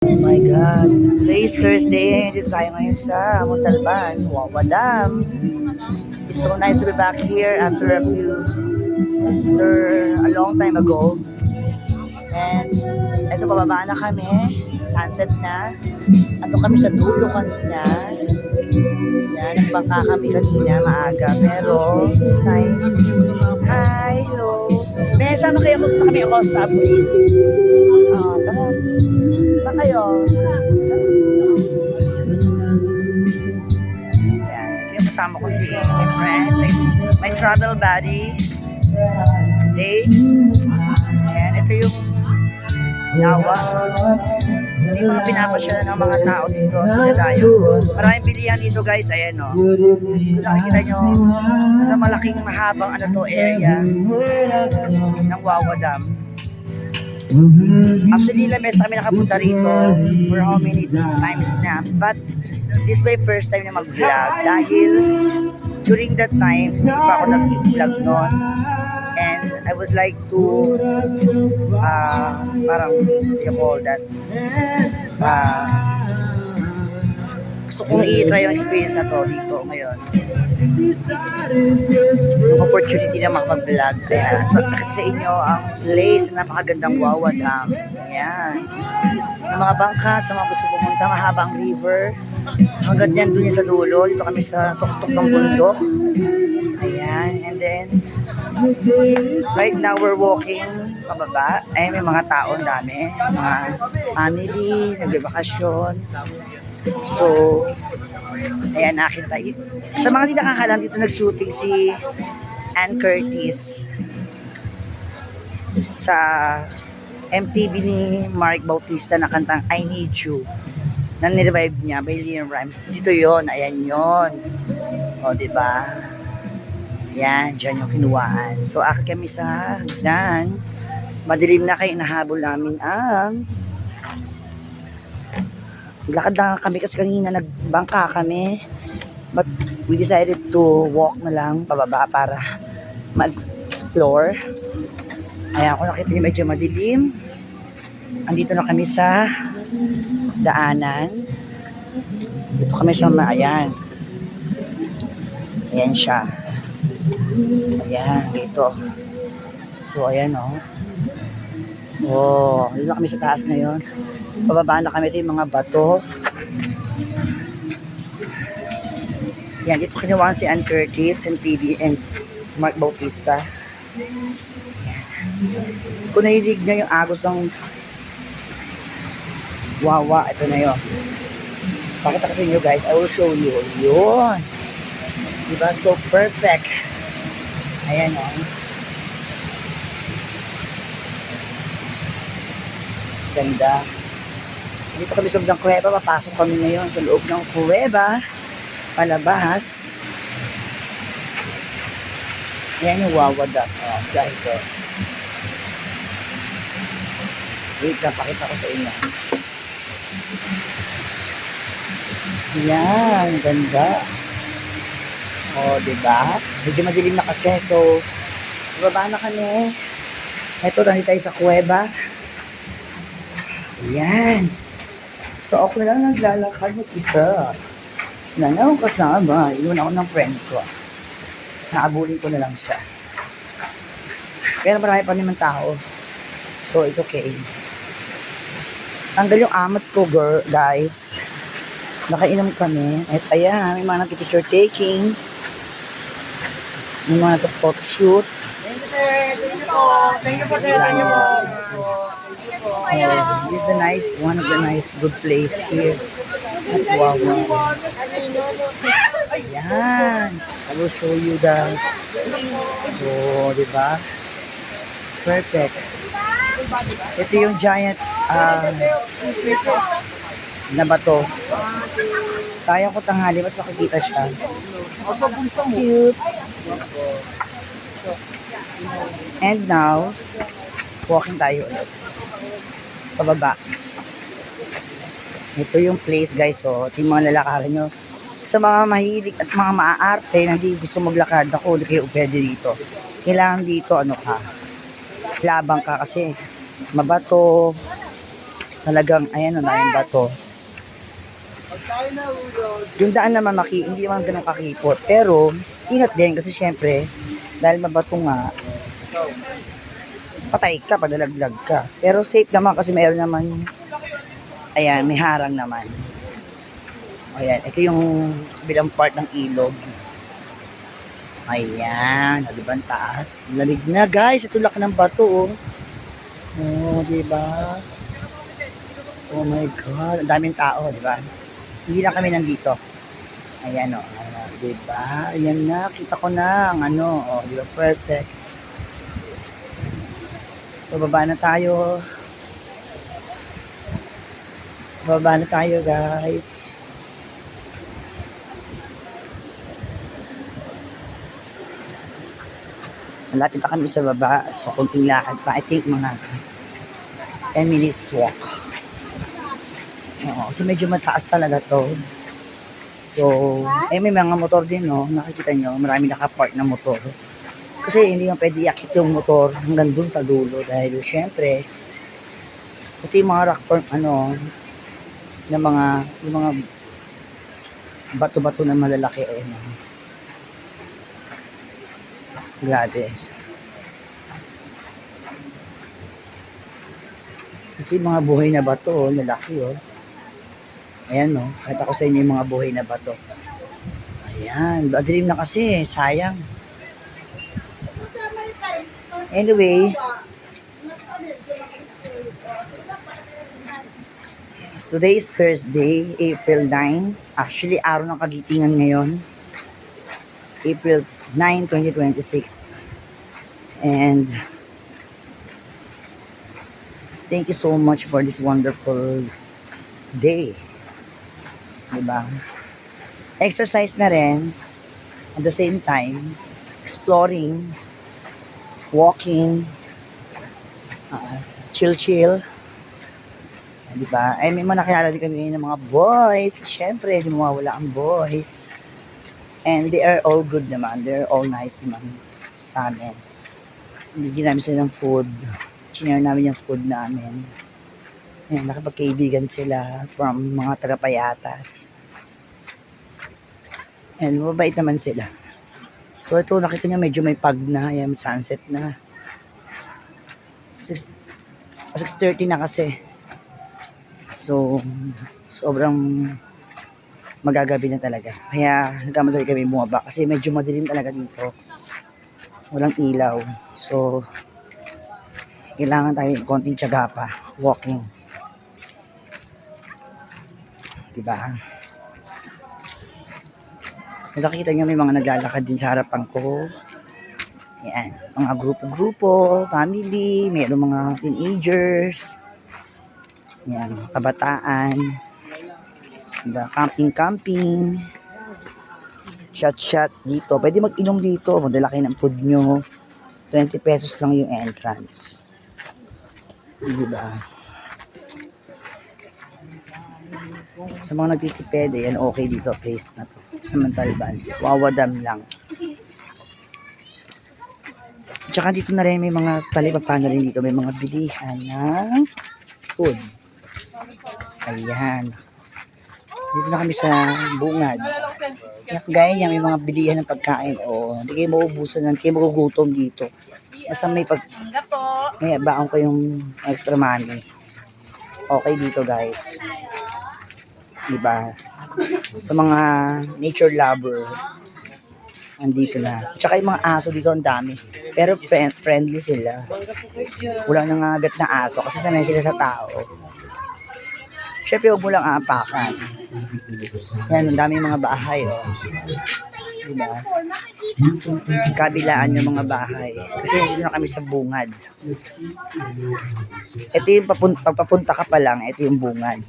Oh my God. Today is Thursday. Dito tayo ngayon sa Montalban, Wawa Dam. It's so nice to be back here after a long time ago. And eto, pababa na kami. Sunset na. Ato kami sa dulo kanina. Yan, nagbangka kami kanina, maaga. Pero, this time, hi, hello. May sama kayo, magpunta kami ako sa Abri. Tara. Saan kayo? Yan, ito yung kasama ko si my friend, my travel buddy. Dave. Ayan, ito yung lawa. Ito yung mga pinapasyalan ng mga tao dito. Ito tayo. Maraming bilihan dito guys. Ayan o. Kung nakikita nyo, sa malaking mahabang area ng Wawa Dam. Actually, ilang beses kami nakapunta rito for how many times na. But this is my first time na mag-vlog dahil during that time, hindi pa ako nag-vlog noon. And I would like to parang, what you call that? Gusto kong i-try yung experience na to dito ngayon. Yung opportunity na makapag-vlog. Kaya bakit sa inyo ang place na napakagandang Wawa Dam. Ayan. Sa mga bangka, sa mga gusto pumunta, mahabang river. Hanggang yan dun sa dulo. Dito kami sa tuktok ng bundok. Ayan. And then, right now we're walking pababa. Ay, may mga tao, dami. Mga family, nagbibakasyon. So, ayan, akin tayo. Sa mga hindi nakakalam, dito nag-shooting si Ann Curtis sa MTV ni Mark Bautista na kantang I Need You na nirevive niya by Leon Rhymes. Dito yon, ayan yon. O, diba? Yan, dyan yung kinuhaan. So, akin kami sa hagdan. Madilim na kayo, nahabol namin ang lakad lang kami kasi kanina nagbangka kami. But we decided to walk na lang pababa para mag-explore. Ayan, kung nakita niyo medyo madilim. Andito na kami sa daanan. Dito kami sa ayan. Ayan siya. Ayan, dito. So, ayan o. Oh, dito na kami sa taas ngayon. Pababa na kami ito yung mga bato. Yan, dito kinuhaan si Ann Curtis and TV and Mark Bautista. Yan. Kung nailig nyo yung agos ng Wawa, ito na yun. Pakita ko sa inyo guys, I will show you. Yun. Diba? So perfect. Ayan o. Ganda. Dito kami sa ng kuweba, papasok kami ngayon sa loob ng kuweba, palabas. Ayan yung Wawa Dam. Oh, guys, so. Wait lang, pakita ko sa inyo. Ayan, ganda. O, diba? Medyo madilim na kasi, so, baba na kami. Ito, nandito tayo sa kuweba. Ayan. So, ako na lang naglalakad mag-isa. Wala na akong kasama. Iwan ako ng friend ko. Naabulin ko na lang siya. Pero marami pa naman tao. So, it's okay. Tanggal yung amats ko, guys. Nakainom kami. At ayan, may mga nag-picture taking. May mga nag-photoshoot. Thank you, sir. Thank you po. Thank you po, sir. Thank you po. This is the nice, one of the nice, good place here. At Wawa. Ayan. I will show you the, oh, diba? Perfect. Ito yung giant, na bato. Sayang ko tanghali, mas makikita siya. Cute. And now, walking tayo ulit. Pababa. Ito yung place guys, so ito yung mga lalakaran nyo. Sa mga mahilig at mga maaarte na hindi gusto maglakad, ako, hindi kayo pwede dito. Kailangan dito, ano ka, labang ka kasi mabato, Talagang, ayan, ang daming bato. Yung daan naman hindi naman ganun kakipot. Pero, ingat din kasi syempre, dahil mabato nga, patay ka, padalaglag ka. Pero safe naman kasi mayroon naman, ayan, may harang naman. Ayan, ito yung kabilang part ng ilog. Ayan, di ba ang taas? Lamig na guys, ito laki ng bato oh. Oh, di ba? Oh my God, ang daming tao, di ba? Hindi lang kami nandito. Ayan oh, di ba? Ayan na, kita ko na ang ano, oh, di ba? Perfect. So, baba na tayo. Baba na tayo guys. Malapit na kami sa baba. So, kunting lakad pa. I think mga 10 minutes walk. Oo, kasi medyo mataas talaga to. So, may mga motor din, no? Nakikita nyo, marami nakapark na motor. Kasi hindi yung pwede iakit yung motor hanggang dun sa dulo. Dahil, syempre, ito yung mga rock form, yung mga bato-bato na malalaki. Grabe. Kasi mga buhay na bato, lalaki, Ayan, Kahit ako sa inyo yung mga buhay na bato. Ayan. Madilim na kasi, sayang. Anyway, today is Thursday, April 9. Actually, araw ng kagitingan ngayon. April 9, 2026. And thank you so much for this wonderful day. Diba? Exercise na rin. At the same time, exploring, walking, chill. Diba? Ay, may mga nakilala din kami ng mga boys. Siyempre, di mawawala ang boys. And they are all good naman. They're all nice naman sa amin. Bigyan namin sila ng food. Chinare namin yung food namin. Ayan, nakapagkaibigan sila from mga taga-Payatas. And mabait naman sila. So ito, nakita niyo medyo may pag na. Ayan, sunset na. 6:30 na kasi. So, sobrang magagabi na talaga. Kaya nagkamadali kami bumaba kasi medyo madilim talaga dito. Walang ilaw. So, kailangan tayo ng konting tiyaga pa. Walking. Diba? Nakikita nyo may mga naglalakad din sa harapan ko. Yan. Mga grupo-grupo, family, mayroong mga teenagers. Yan, kabataan. Diba? Camping. Shot dito. Pwede mag-inom dito. Magdala kayo ng food nyo. 20 pesos lang yung entrance. Diba? Sa mga nagtitipid, yan okay dito. Place na to. Sa Montalban. Wawa Dam lang. Tsaka dito na rin may mga talipapa na rin dito. May mga bilihan ng food. Ayan. Dito na kami sa bungad. Gaya niya, may mga bilihan ng pagkain. Hindi kayo maubusan, hindi kayo magugutom dito. Basta may baon ko yung extra money. Okay dito guys. Diba? Sa mga nature lover, andito na. Tsaka yung mga aso dito ang dami. Pero friendly sila. Walang nangagat na aso kasi sanay sila sa tao. Siyempre, huwag mo lang aapakan. Yan, ang dami mga bahay, Diba? Kabilaan yung mga bahay. Kasi dito na kami sa bungad. Ito yung papunta ka pa lang, ito yung bungad.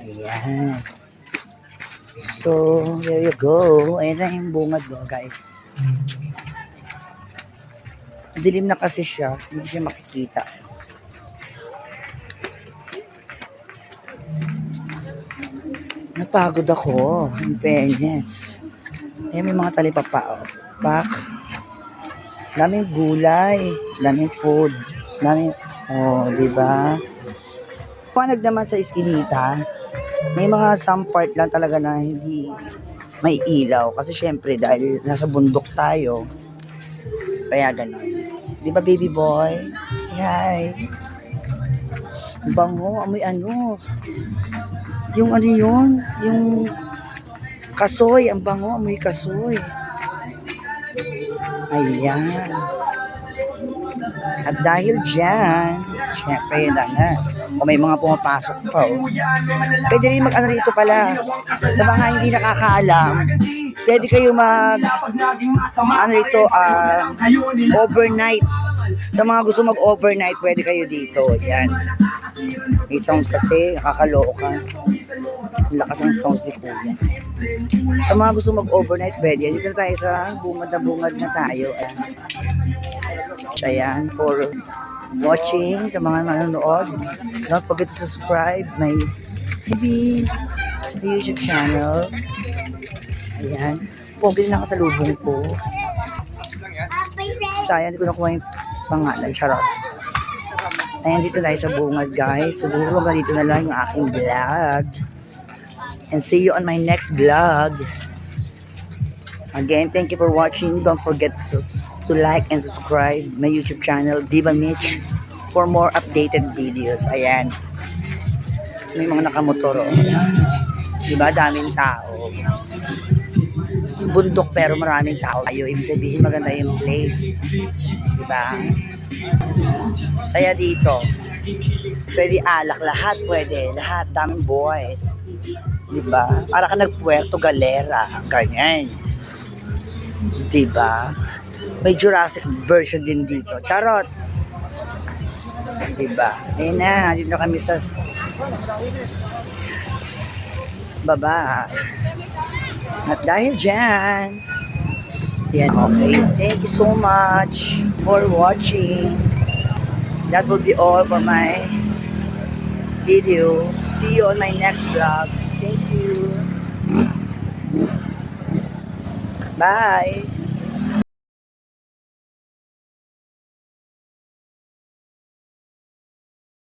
Ayan. So, there you go. Ayan na yung bungad, guys. Dilim na kasi siya. Hindi siya makikita. Napagod ako, in fairness. May mga talipapa, Pak. Daming gulay, daming food, diba? Panag naman sa iskinita, may mga some part lang talaga na hindi may ilaw. Kasi syempre, dahil nasa bundok tayo, kaya gano'n. Di ba, baby boy? Say hi. Bango, amoy ano. Yung ano yun, yung kasoy, ang bango, amoy kasoy. Ayan. At dahil dyan, syempre na nga, kung may mga pumapasok pa, oh. Pwede rin mag-ano rito pala, sa mga hindi nakakaalam, pwede kayo ano rito, overnight. Sa mga gusto mag-overnight, pwede kayo dito. Yan. May sounds kasi, nakakaloka. Lakas ang sounds ni Kuya. Sa mga gusto mag-overnight, pwede. Dito na tayo sa bungad na tayo. Ayan, for watching, sa mga manonood. Don't forget to subscribe my TV, YouTube channel. Ayan. Pogi na kasalubong ko. Sayang, hindi ko nakuha yung pangalan. Charot. Ayan, dito tayo sa bungad, guys. Siguro ganito na lang yung aking vlog. And see you on my next vlog. Again, thank you for watching. Don't forget to like and subscribe my YouTube channel, Diva Mitch, for more updated videos. Ayan. May mga nakamotor. Diba? Daming tao. Bundok pero maraming tao. Ibig sabihin maganda yung place. Diba? Saya dito. Pwede alak. Lahat pwede. Lahat. Daming boys. Diba? Para ka nag-Puerto Galera. Ganyan. Diba? May Jurassic version din dito. Charot! Diba? Ayun na. Dito kami sa baba. At dahil dyan, yan, okay. Thank you so much for watching. That will be all for my video. See you on my next vlog. Thank you. Bye.